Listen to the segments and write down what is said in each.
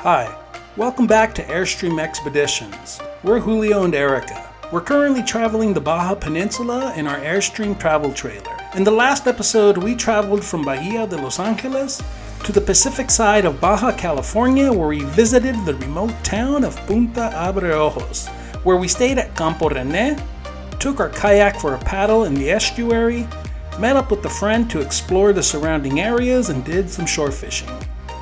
Hi, welcome back to Airstream Expeditions. We're Julio and Erica. We're currently traveling the Baja Peninsula in our Airstream travel trailer. In the last episode, we traveled from Bahia de Los Angeles to the Pacific side of Baja California, where we visited the remote town of Punta Abre Ojos, where we stayed at Campo René, took our kayak for a paddle in the estuary, met up with a friend to explore the surrounding areas, and did some shore fishing.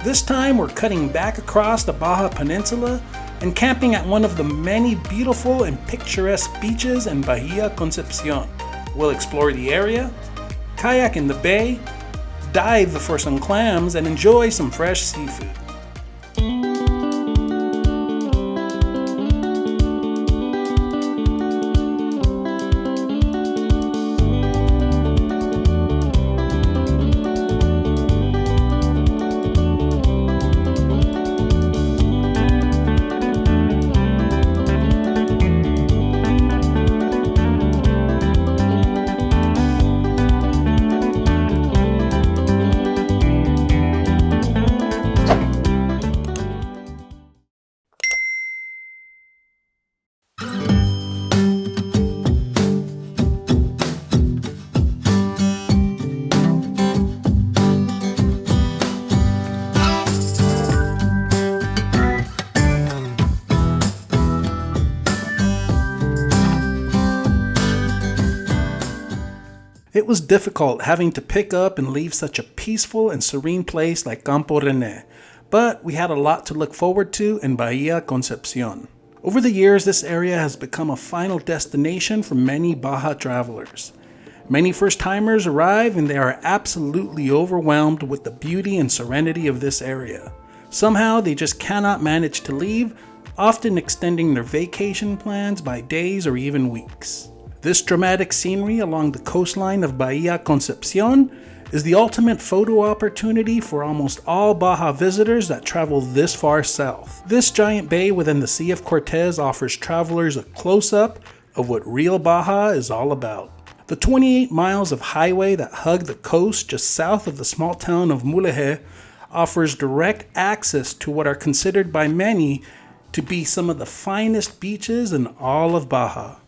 This time we're cutting back across the Baja Peninsula and camping at one of the many beautiful and picturesque beaches in Bahia Concepcion. We'll explore the area, kayak in the bay, dive for some clams, and enjoy some fresh seafood. It was difficult having to pick up and leave such a peaceful and serene place like Campo René, but we had a lot to look forward to in Bahia Concepcion. Over the years, this area has become a final destination for many Baja travelers. Many first-timers arrive and they are absolutely overwhelmed with the beauty and serenity of this area. Somehow, they just cannot manage to leave, often extending their vacation plans by days or even weeks. This dramatic scenery along the coastline of Bahia Concepcion is the ultimate photo opportunity for almost all Baja visitors that travel this far south. This giant bay within the Sea of Cortez offers travelers a close-up of what real Baja is all about. The 28 miles of highway that hug the coast just south of the small town of Mulegé offers direct access to what are considered by many to be some of the finest beaches in all of Baja.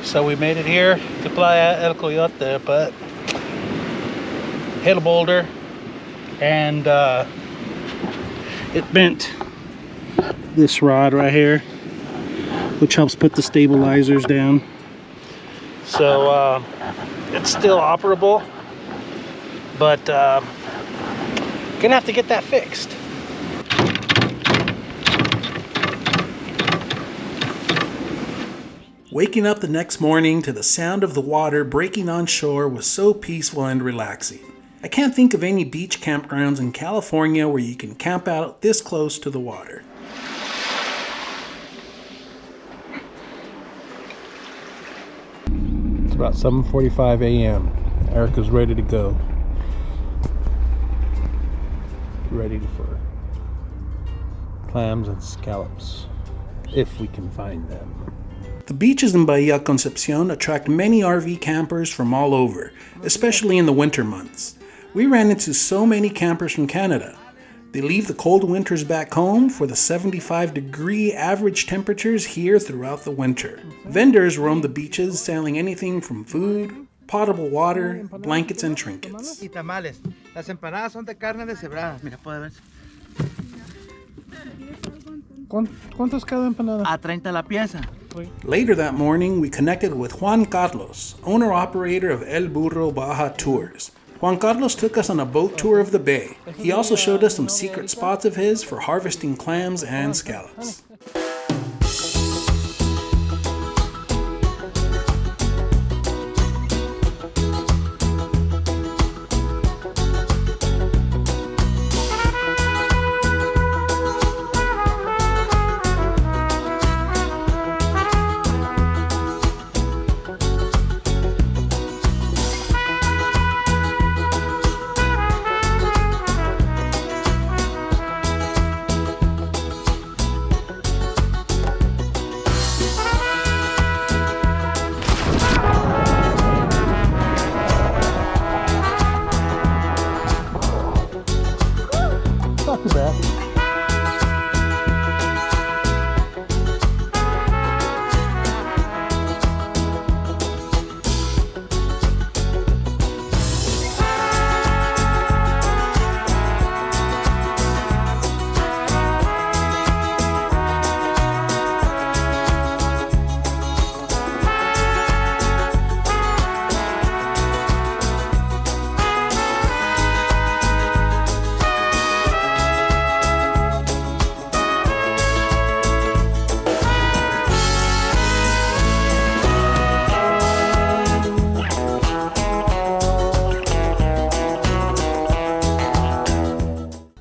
So we made it here to Playa El Coyote, but hit a boulder and it bent this rod right here, which helps put the stabilizers down. So it's still operable, but gonna have to get that fixed. Waking up the next morning to the sound of the water breaking on shore was so peaceful and relaxing. I can't think of any beach campgrounds in California where you can camp out this close to the water. about 7:45 a.m. Erica's ready to go. Ready for clams and scallops, if we can find them. The beaches in Bahia Concepcion attract many RV campers from all over, especially in the winter months. We ran into so many campers from Canada. They leave the cold winters back home for the 75-degree average temperatures here throughout the winter. Vendors roam the beaches selling anything from food, potable water, blankets, and trinkets. Y tamales. Las empanadas son de carne deshebrada. Mira, puede ver. ¿Cuántos cada empanada? A 30 la pieza. Later that morning, we connected with Juan Carlos, owner-operator of El Burro Baja Tours. Juan Carlos took us on a boat tour of the bay. He also showed us some secret spots of his for harvesting clams and scallops.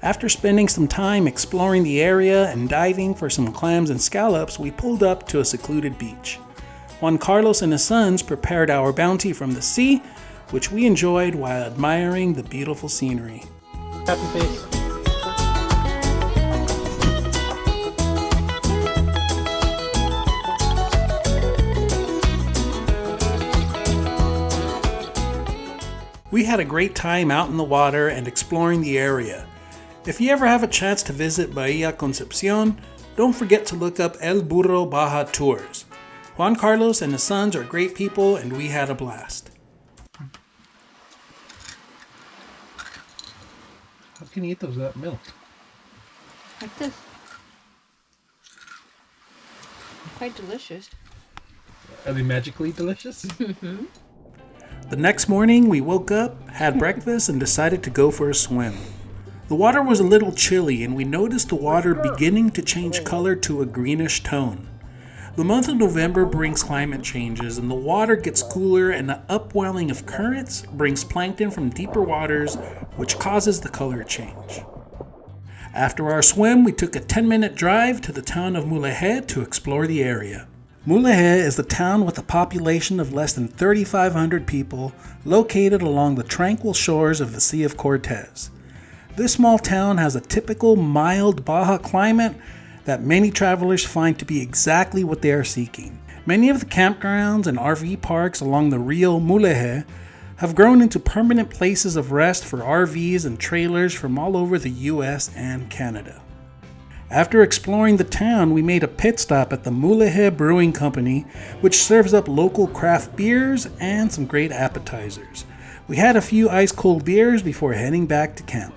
After spending some time exploring the area and diving for some clams and scallops, we pulled up to a secluded beach. Juan Carlos and his sons prepared our bounty from the sea, which we enjoyed while admiring the beautiful scenery. Happy face. We had a great time out in the water and exploring the area. If you ever have a chance to visit Bahia Concepcion, don't forget to look up El Burro Baja Tours. Juan Carlos and his sons are great people and we had a blast. How can you eat those without milk? Like this. Quite delicious. Are they magically delicious? Mm-hmm. The next morning we woke up, had breakfast, and decided to go for a swim. The water was a little chilly and we noticed the water beginning to change color to a greenish tone. The month of November brings climate changes and the water gets cooler, and the upwelling of currents brings plankton from deeper waters, which causes the color change. After our swim, we took a 10-minute drive to the town of Mulegé to explore the area. Mulegé is the town with a population of less than 3,500 people located along the tranquil shores of the Sea of Cortez. This small town has a typical mild Baja climate that many travelers find to be exactly what they are seeking. Many of the campgrounds and RV parks along the Rio Mulegé have grown into permanent places of rest for RVs and trailers from all over the US and Canada. After exploring the town, we made a pit stop at the Mulegé Brewing Company, which serves up local craft beers and some great appetizers. We had a few ice-cold beers before heading back to camp.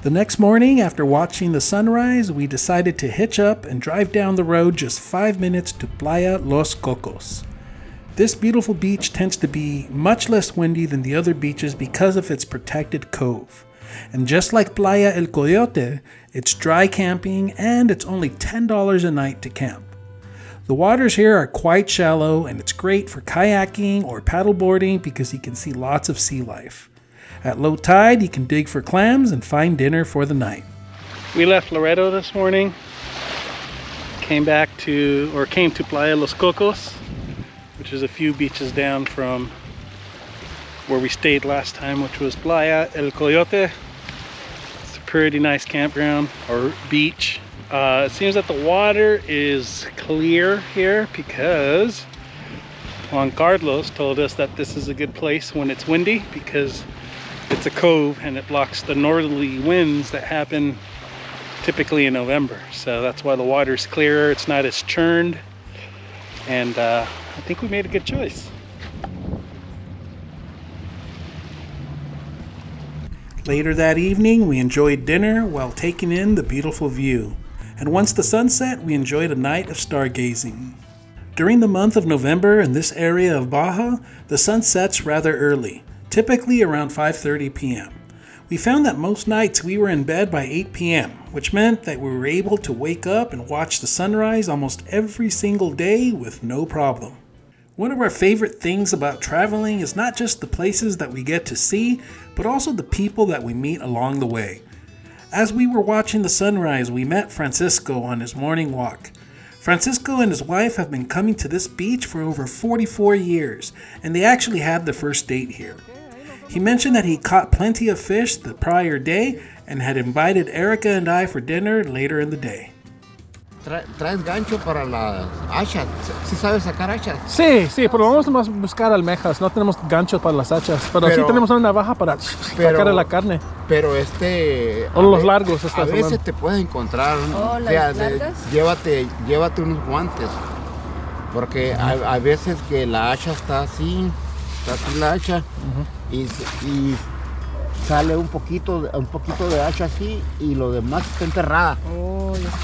The next morning, after watching the sunrise, we decided to hitch up and drive down the road just 5 minutes to Playa Los Cocos. This beautiful beach tends to be much less windy than the other beaches because of its protected cove. And just like Playa El Coyote, it's dry camping and it's only $10 a night to camp. The waters here are quite shallow and it's great for kayaking or paddleboarding because you can see lots of sea life. At low tide, you can dig for clams and find dinner for the night. We left Laredo this morning, came to Playa Los Cocos, which is a few beaches down from where we stayed last time, which was Playa El Coyote. It's a pretty nice campground or beach. It seems that the water is clear here because Juan Carlos told us that this is a good place when it's windy because it's a cove and it blocks the northerly winds that happen typically in November. So that's why the water's clearer, it's not as churned, and I think we made a good choice. Later that evening, we enjoyed dinner while taking in the beautiful view. And once the sun set, we enjoyed a night of stargazing. During the month of November in this area of Baja, the sun sets rather early, typically around 5:30 p.m. We found that most nights we were in bed by 8 p.m., which meant that we were able to wake up and watch the sunrise almost every single day with no problem. One of our favorite things about traveling is not just the places that we get to see, but also the people that we meet along the way. As we were watching the sunrise, we met Francisco on his morning walk. Francisco and his wife have been coming to this beach for over 44 years, and they actually had their first date here. He mentioned that he caught plenty of fish the prior day and had invited Erica and I for dinner later in the day. ¿Traes gancho para las hachas? ¿Sí sabes sacar hachas? Sí, sí, pero vamos a buscar almejas. No tenemos ganchos para las hachas, pero sí tenemos una navaja para sacar la carne. Pero o los largos. A veces te puedes encontrar. ¿Las largas? Llévate unos guantes. Porque a veces que la hacha está así la hacha, y sale un poquito de hacha así y lo demás está enterrada.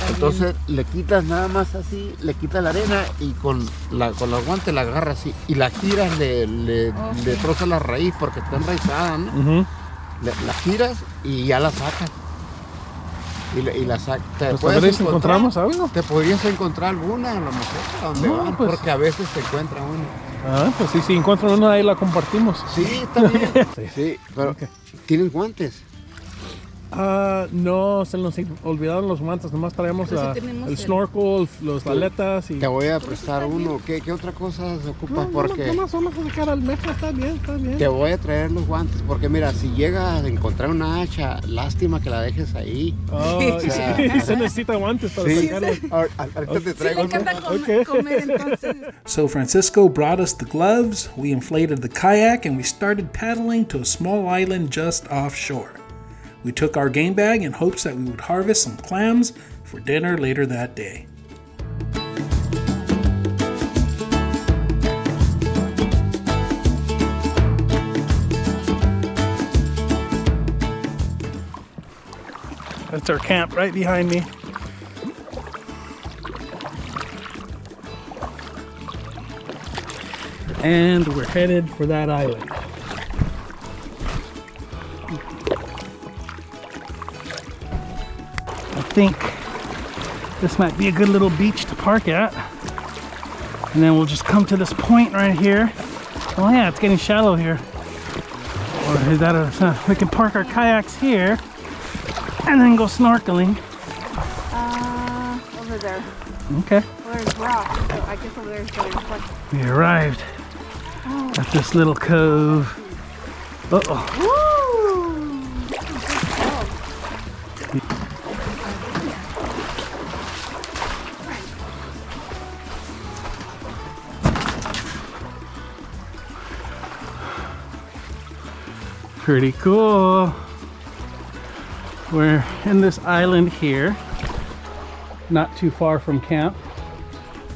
Entonces le quitas nada más así, le quitas la arena y con los guantes la agarras así y la giras, le trozas la raíz porque está enraizada, ¿no? La giras y ya la sacas. Y la sacas. ¿Encontramos algo? Te podrías encontrar alguna a lo mejor a donde van, pues, porque a veces te encuentran una. Pues sí, si encuentran una ahí la compartimos. Sí, está bien. Sí, pero ¿tienes guantes? No, se nos olvidaron los guantes, nomás traemos el snorkel, las aletas y... Te voy a prestar uno. ¿Qué otra cosa se ocupa? Porque no solo sacar almeja, está bien. Te voy a traer los guantes, porque mira, si llegas a encontrar una hacha, lástima que la dejes ahí. Se necesita guantes para sacarla. Ahorita te traigo. So Francisco brought us the gloves, we inflated the kayak, and we started paddling to a small island just offshore. We took our game bag in hopes that we would harvest some clams for dinner later that day. That's our camp right behind me. And we're headed for that island. I think this might be a good little beach to park at, and then we'll just come to this point right here. Oh yeah, it's getting shallow here. Or is that we can park our kayaks here and then go snorkeling. Over there. Okay. There's rocks, so I guess over there is better park. We arrived at this little cove. Pretty cool. We're in this island here, not too far from camp,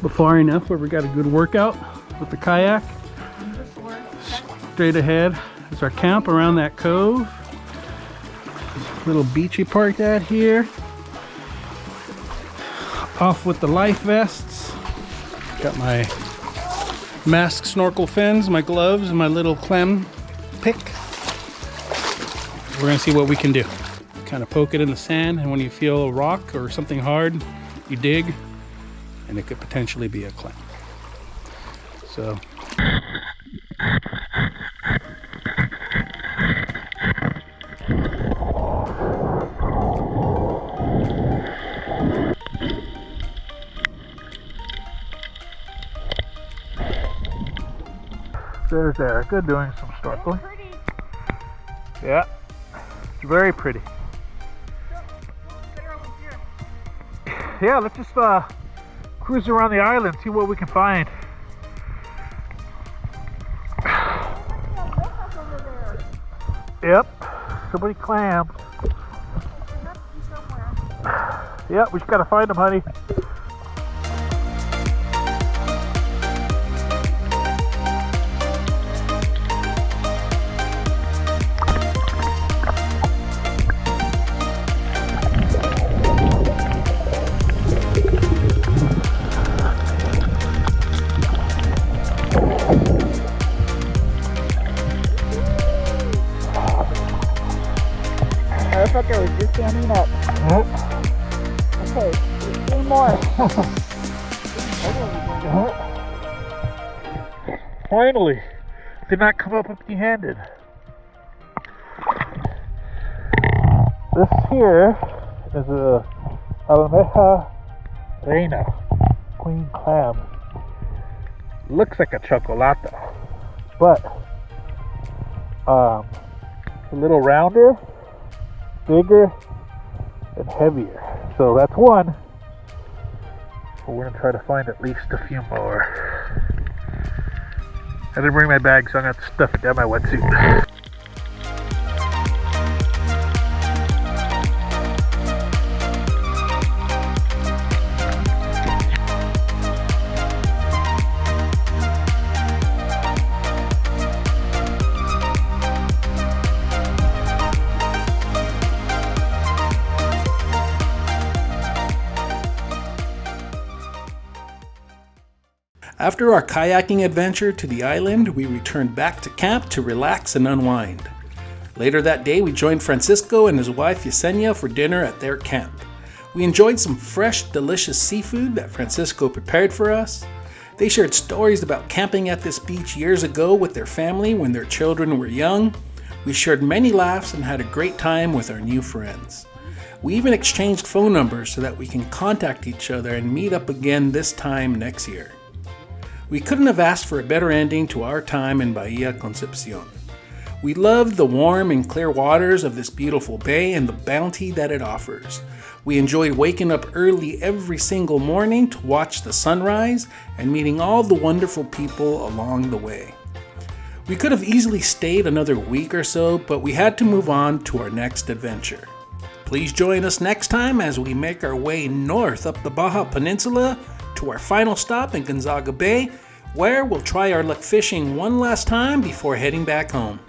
but far enough where we got a good workout with the kayak. Straight ahead is our camp around that cove. Little beachy parked at here. Off with the life vests. Got my mask, snorkel fins, my gloves, and my little clam pick. We're gonna see what we can do. Kind of poke it in the sand, and when you feel a rock or something hard, you dig, and it could potentially be a clam. So. There's Erica doing some snorkeling. Pretty. Yeah, it's very pretty. Better over here. Yeah, let's just cruise around the island, see what we can find. Over there. Yep, so many clams. There has to be somewhere. Yep, we just gotta find them, honey. Motherfucker was just standing up. Okay, 3 more. Finally, did not come up empty-handed. This here is a almeja reina, queen clam. Looks like a chocolate, but a little rounder, bigger, and heavier. So that's one. But we're gonna try to find at least a few more. I didn't bring my bag, so I'm gonna have to stuff it down my wetsuit. After our kayaking adventure to the island, we returned back to camp to relax and unwind. Later that day, we joined Francisco and his wife Yesenia for dinner at their camp. We enjoyed some fresh, delicious seafood that Francisco prepared for us. They shared stories about camping at this beach years ago with their family when their children were young. We shared many laughs and had a great time with our new friends. We even exchanged phone numbers so that we can contact each other and meet up again this time next year. We couldn't have asked for a better ending to our time in Bahia Concepcion. We loved the warm and clear waters of this beautiful bay and the bounty that it offers. We enjoyed waking up early every single morning to watch the sunrise and meeting all the wonderful people along the way. We could have easily stayed another week or so, but we had to move on to our next adventure. Please join us next time as we make our way north up the Baja Peninsula to our final stop in Gonzaga Bay, where we'll try our luck fishing one last time before heading back home.